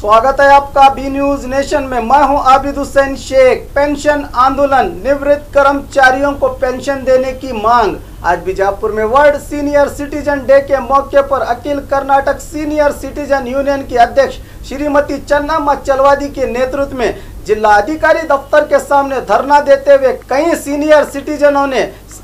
स्वागत है आपका बी न्यूज नेशन में। मैं हूं आबिद हुसैन शेख। पेंशन आंदोलन, निवृत्त कर्मचारियों को पेंशन देने की मांग। आज बीजापुर में वर्ल्ड सीनियर सिटीजन डे के मौके पर अखिल कर्नाटक सीनियर सिटीजन यूनियन की अध्यक्ष श्रीमती चन्नम्मा चलवादी के नेतृत्व में जिला अधिकारी दफ्तर के सामने धरना देते हुए कई सीनियर सिटीजनों ने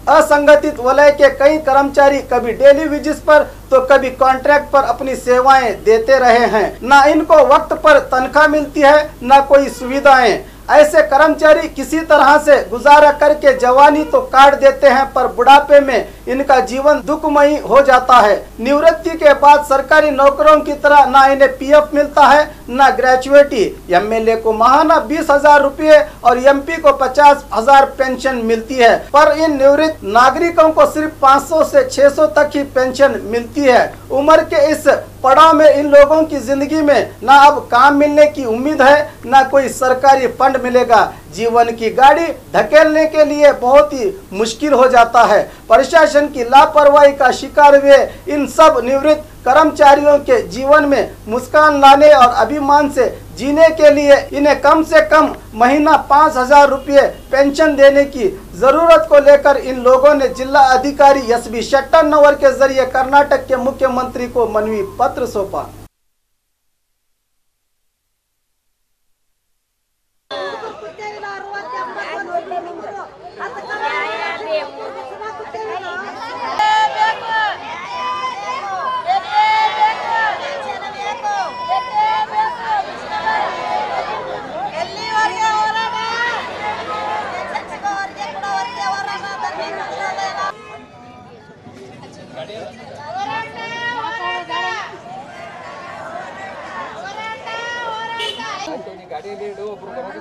असंगठित वलय के कई कर्मचारी कभी डेली वेजेस पर तो कभी कॉन्ट्रैक्ट पर अपनी सेवाएं देते रहे हैं। न इनको वक्त पर तनख्वाह मिलती है, न कोई सुविधाएं। ऐसे कर्मचारी किसी तरह से गुजारा करके जवानी तो काट देते हैं, पर बुढ़ापे में इनका जीवन दुखमयी हो जाता है। निवृत्ति के बाद सरकारी नौकरों की तरह न इन्हें पीएफ मिलता है, न ग्रेजुएटी। एमएलए को माहाना 20,000 रुपये और एमपी को 50,000 पेंशन मिलती है, पर इन निवृत्त नागरिकों को सिर्फ 500 से 600 तक ही पेंशन मिलती है। उम्र के इस पड़ाव में इन लोगों की जिंदगी में न अब काम मिलने की उम्मीद है, न कोई सरकारी फंड मिलेगा। जीवन की गाड़ी धकेलने के लिए बहुत ही मुश्किल हो जाता है। प्रशासन की लापरवाही का शिकार हुए इन सब निवृत्त कर्मचारियों के जीवन में मुस्कान लाने और अभिमान से जीने के लिए इन्हें कम से कम महीना 5,000 रुपये पेंशन देने की जरूरत को लेकर इन लोगों ने जिला अधिकारी एसबी शेट्टन्नवर के जरिए कर्नाटक के मुख्यमंत्री को मनवी पत्र सौंपा।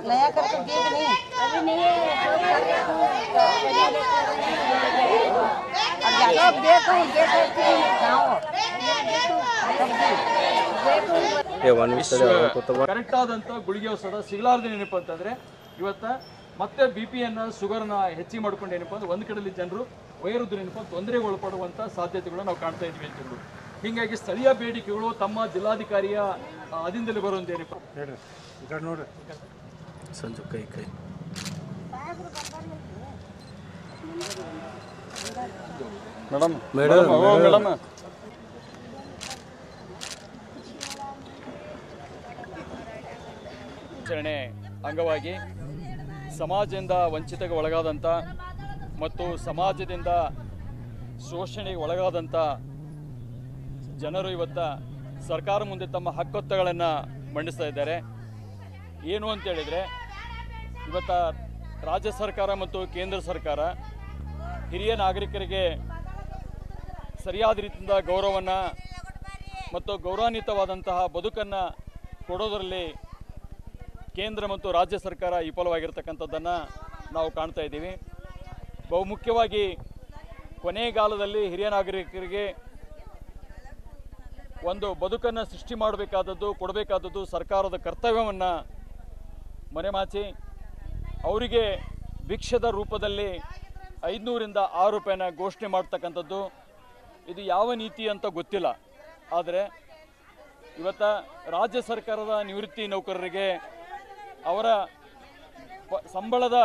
नया करके दिए कि नहीं? अभी नहीं है। अब देखो ಕರೆಕ್ಟ್ ಆದಂತ ಗುಳಿಗೆ ಔಷಧ ಸಿಗಲಾರ್ದು ಏನಪ್ಪ ಅಂತಂದ್ರೆ ಇವತ್ತ ಮತ್ತೆ ಬಿಪಿಯನ್ನ ಶುಗರ್ನ ಹೆಚ್ಚಿಗೆ ಮಾಡ್ಕೊಂಡು ಏನಪ್ಪ ಅಂದ್ರೆ ಒಂದ್ ಕಡೆಯಲ್ಲಿ ಜನರು ವಯೋವೃದ್ಧರು ಏನಪ್ಪ ತೊಂದರೆಗೆ ಒಳಪಡುವಂತ ಸಾಧ್ಯತೆಗಳು ನಾವು ಕಾಣ್ತಾ ಇದ್ವಿ ಅಂತಂದ್ರು. ಹೀಗಾಗಿ ಸ್ಥಳೀಯ ಬೇಡಿಕೆಗಳು ತಮ್ಮ ಜಿಲ್ಲಾಧಿಕಾರಿಯ ಅಧೀನದಲ್ಲಿ ಬರುವಂತ ಏನಪ್ಪ ನೋಡ್ರಿ ಸಂಜು ಕೈ ಮೇಡಮ್ ಆಚರಣೆ ಅಂಗವಾಗಿ ಸಮಾಜದಿಂದ ವಂಚಿತಗೆ ಒಳಗಾದಂಥ ಮತ್ತು ಸಮಾಜದಿಂದ ಶೋಷಣೆಗೆ ಒಳಗಾದಂಥ ಜನರು ಇವತ್ತ ಸರ್ಕಾರ ಮುಂದೆ ತಮ್ಮ ಹಕ್ಕೊತ್ತಗಳನ್ನು ಮಂಡಿಸ್ತಾ ಇದ್ದಾರೆ. ಏನು ಅಂತೇಳಿದರೆ ಇವತ್ತ ರಾಜ್ಯ ಸರ್ಕಾರ ಮತ್ತು ಕೇಂದ್ರ ಸರ್ಕಾರ ಹಿರಿಯ ನಾಗರಿಕರಿಗೆ ಸರಿಯಾದ ರೀತಿಯಿಂದ ಗೌರವವನ್ನು ಮತ್ತು ಗೌರವಾನ್ವಿತವಾದಂತಹ ಬದುಕನ್ನು ಕೊಡೋದರಲ್ಲಿ ಕೇಂದ್ರ ಮತ್ತು ರಾಜ್ಯ ಸರ್ಕಾರ ವಿಫಲವಾಗಿರ್ತಕ್ಕಂಥದ್ದನ್ನು ನಾವು ಕಾಣ್ತಾ ಇದ್ದೀವಿ. ಬಹುಮುಖ್ಯವಾಗಿ ಕೊನೆಗಾಲದಲ್ಲಿ ಹಿರಿಯ ನಾಗರಿಕರಿಗೆ ಒಂದು ಬದುಕನ್ನು ಸೃಷ್ಟಿ ಮಾಡಬೇಕಾದದ್ದು, ಕೊಡಬೇಕಾದದ್ದು ಸರ್ಕಾರದ ಕರ್ತವ್ಯವನ್ನು ಮರೆಮಾಚಿ ಅವರಿಗೆ ಭಿಕ್ಷದ ರೂಪದಲ್ಲಿ 500ರಿಂದ 6 ರೂಪಾಯಿನ ಘೋಷಣೆ ಮಾಡ್ತಕ್ಕಂಥದ್ದು ಇದು ಯಾವ ನೀತಿ ಅಂತ ಗೊತ್ತಿಲ್ಲ. ಆದರೆ ಇವತ್ತ ರಾಜ್ಯ ಸರ್ಕಾರದ ನಿವೃತ್ತಿ ನೌಕರರಿಗೆ ಅವರ ಸಂಬಳದ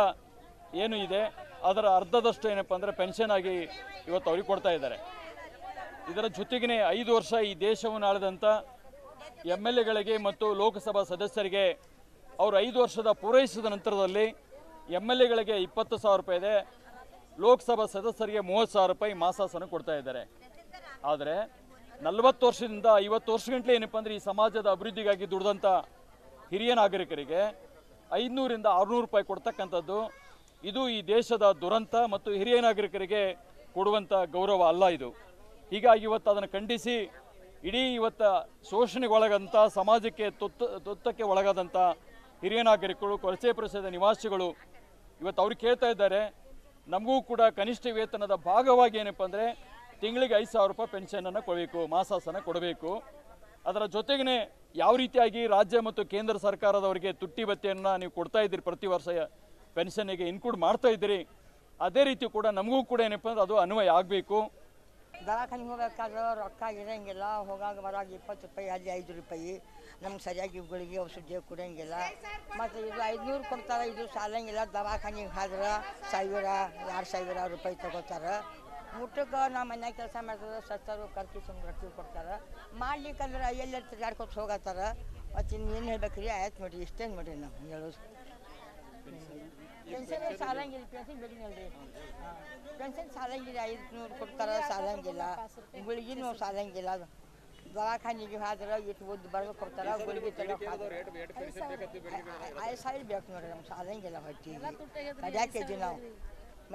ಏನು ಇದೆ ಅದರ ಅರ್ಧದಷ್ಟು ಏನಪ್ಪ ಅಂದರೆ ಪೆನ್ಷನ್ ಆಗಿ ಇವತ್ತು ಅವ್ರಿಗೆ ಕೊಡ್ತಾ ಇದ್ದಾರೆ. ಇದರ ಜೊತೆಗೇ 5 ವರ್ಷ ಈ ದೇಶವನ್ನು ಆಳಿದಂಥ MLAಗಳಿಗೆ ಮತ್ತು ಲೋಕಸಭಾ ಸದಸ್ಯರಿಗೆ ಅವರು 5 ವರ್ಷದ ಪೂರೈಸಿದ ನಂತರದಲ್ಲಿ MLAಗಳಿಗೆ 20,000 ರೂಪಾಯಿ ಇದೆ, ಲೋಕಸಭಾ ಸದಸ್ಯರಿಗೆ 30,000 ರೂಪಾಯಿ ಮಾಸಾಸನ ಕೊಡ್ತಾ ಇದ್ದಾರೆ. ಆದರೆ 40 ವರ್ಷದಿಂದ 50 ವರ್ಷಗಂಟಲೆ ಏನಪ್ಪ ಅಂದರೆ ಈ ಸಮಾಜದ ಅಭಿವೃದ್ಧಿಗಾಗಿ ದುಡಿದಂಥ ಹಿರಿಯ ನಾಗರಿಕರಿಗೆ 500ರಿಂದ 600 ರೂಪಾಯಿ ಕೊಡ್ತಕ್ಕಂಥದ್ದು ಇದು ಈ ದೇಶದ ದುರಂತ ಮತ್ತು ಹಿರಿಯ ನಾಗರಿಕರಿಗೆ ಕೊಡುವಂಥ ಗೌರವ ಅಲ್ಲ ಇದು. ಹೀಗಾಗಿ ಇವತ್ತು ಅದನ್ನು ಖಂಡಿಸಿ ಇಡೀ ಇವತ್ತು ಶೋಷಣೆಗೊಳಗಂಥ ಸಮಾಜಕ್ಕೆ ತುತ್ತಕ್ಕೆ ಒಳಗಾದಂಥ ಹಿರಿಯ ನಾಗರಿಕರು, ಕೊರಚೆ ಪ್ರದೇಶದ ನಿವಾಸಿಗಳು ಇವತ್ತು ಅವ್ರು ಕೇಳ್ತಾ ಇದ್ದಾರೆ, ನಮಗೂ ಕೂಡ ಕನಿಷ್ಠ ವೇತನದ ಭಾಗವಾಗಿ ಏನಪ್ಪ ಅಂದರೆ ತಿಂಗಳಿಗೆ 5,000 ರೂಪಾಯಿ ಪೆನ್ಷನನ್ನು ಕೊಡಬೇಕು, ಮಾಸಾಸನ ಕೊಡಬೇಕು. ಅದರ ಜೊತೆಗೇ ಯಾವ ರೀತಿಯಾಗಿ ರಾಜ್ಯ ಮತ್ತು ಕೇಂದ್ರ ಸರ್ಕಾರದವರಿಗೆ ತುಟ್ಟಿ ಭತ್ಯೆಯನ್ನು ನೀವು ಕೊಡ್ತಾ ಇದ್ದೀರಿ, ಪ್ರತಿ ವರ್ಷ ಪೆನ್ಷನ್ನಿಗೆ ಇನ್ಕ್ಲೂಡ್ ಮಾಡ್ತಾ ಇದ್ದೀರಿ, ಅದೇ ರೀತಿ ಕೂಡ ನಮಗೂ ಕೂಡ ಏನಪ್ಪ ಅಂದರೆ ಅದು ಅನ್ವಯ ಆಗಬೇಕು. ದವಾಖಾನೆಗೆ ಹೋಗ್ಬೇಕಾದ್ರೆ ರೊಕ್ಕ ಇರೋಂಗಿಲ್ಲ, ಹೋಗಾಗ ಬರಾಗ 20 ರೂಪಾಯಿ ಅಲ್ಲಿ 5 ರೂಪಾಯಿ, ನಮ್ಗೆ ಸರಿಯಾಗಿ ಗುಳಿಗೆ ಔಷಧಿ ಕೊಡೋಂಗಿಲ್ಲ. ಮತ್ತು ಇದು 500 ಕೊಡ್ತಾರೆ, ಇದು ಸಾಲಂಗಿಲ್ಲ. ದವಾಖಾನೆಗೆ ಹೋದ್ರೆ 1000-2000 ರೂಪಾಯಿ ತೊಗೋತಾರೆ. ಊಟಕ್ಕೆ ನಾವು ಮನ್ಯಾಗ ಕೆಲಸ ಮಾಡ್ತಾರೆ, ಸತ್ತರು ಕರ್ಕಿ ಸುಮ್ಮನೆ ರೊಟ್ಟಿ ಕೊಡ್ತಾರೆ. ಮಾಡ್ಲಿಕ್ಕಂದ್ರೆ ಎಲ್ಲೆಲ್ಲಿ ತಿರ್ಗಾಡ್ಕೊತ ಹೋಗತ್ತಾರೆ. ಮತ್ತು ಇನ್ನೇನು ಹೇಳ್ಬೇಕು ರೀ, ಆಯ್ತು ನೋಡಿರಿ, ಇಷ್ಟೇ ನೋಡಿರಿ ನಾವು ಹೇಳೋದು. ಪೆನ್ಷನ್ ಸಾಲಂಗಿಲ್ಲ, ಪೆನ್ಷನ್ ಬೇಡಿನಲ್ರಿ. ಪೆನ್ಷನ್ ಸಾಲಂಗಿಲ್ಲ, 500 ಕೊಡ್ತಾರೆ, ಸಾಲಂಗಿಲ್ಲ. ಗುಳಿಗಿನೂ ಸಾಲಂಗಿಲ್ಲ. ದವಾಖಾನೆಗೆ ಹೋದ್ರೆ ಇಟ್ಟು ಉದ್ದು ಬರೆದು ಕೊಡ್ತಾರೆ, ಗುಳಿಗೆ ತಗೋಕೆ 5,000 ಬೇಕು ನೋಡಿರಿ. ನಮ್ಗೆ ಸಾಲಂಗಿಲ್ಲ ಹೊಟ್ಟಿಗೆ. ಕಡ್ಯಾಕಿದ್ದೀವಿ ನಾವು,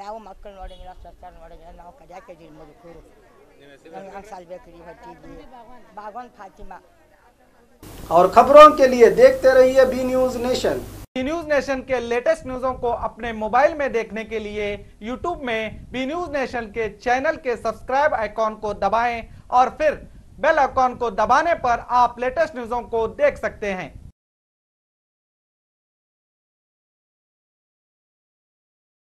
ನಾವು ಮಕ್ಕಳು ನೋಡಂಗಿಲ್ಲ, ಸರ್ಕಾರ ನೋಡಂಗಿಲ್ಲ, ನಾವು ಕಡ್ಯಾಕಿದ್ದೀವಿ ಮುದುಕರು. ನಮ್ಗೆ ಹಂಗೆ ಸಾಲ ಬೇಕು ರೀ ಹೊಟ್ಟಿಗೆ. ಬಾಗವಾನ್ ಫಾತಿಮಾ. और खबरों के लिए देखते रहिए B News Nation. B News Nation के लेटेस्ट न्यूज़ों को अपने मोबाइल में देखने के लिए यूट्यूब में बी न्यूज नेशन के चैनल के सब्सक्राइब आइकॉन को दबाएं और फिर बेल आइकॉन को दबाने पर आप लेटेस्ट न्यूज़ों को देख सकते हैं।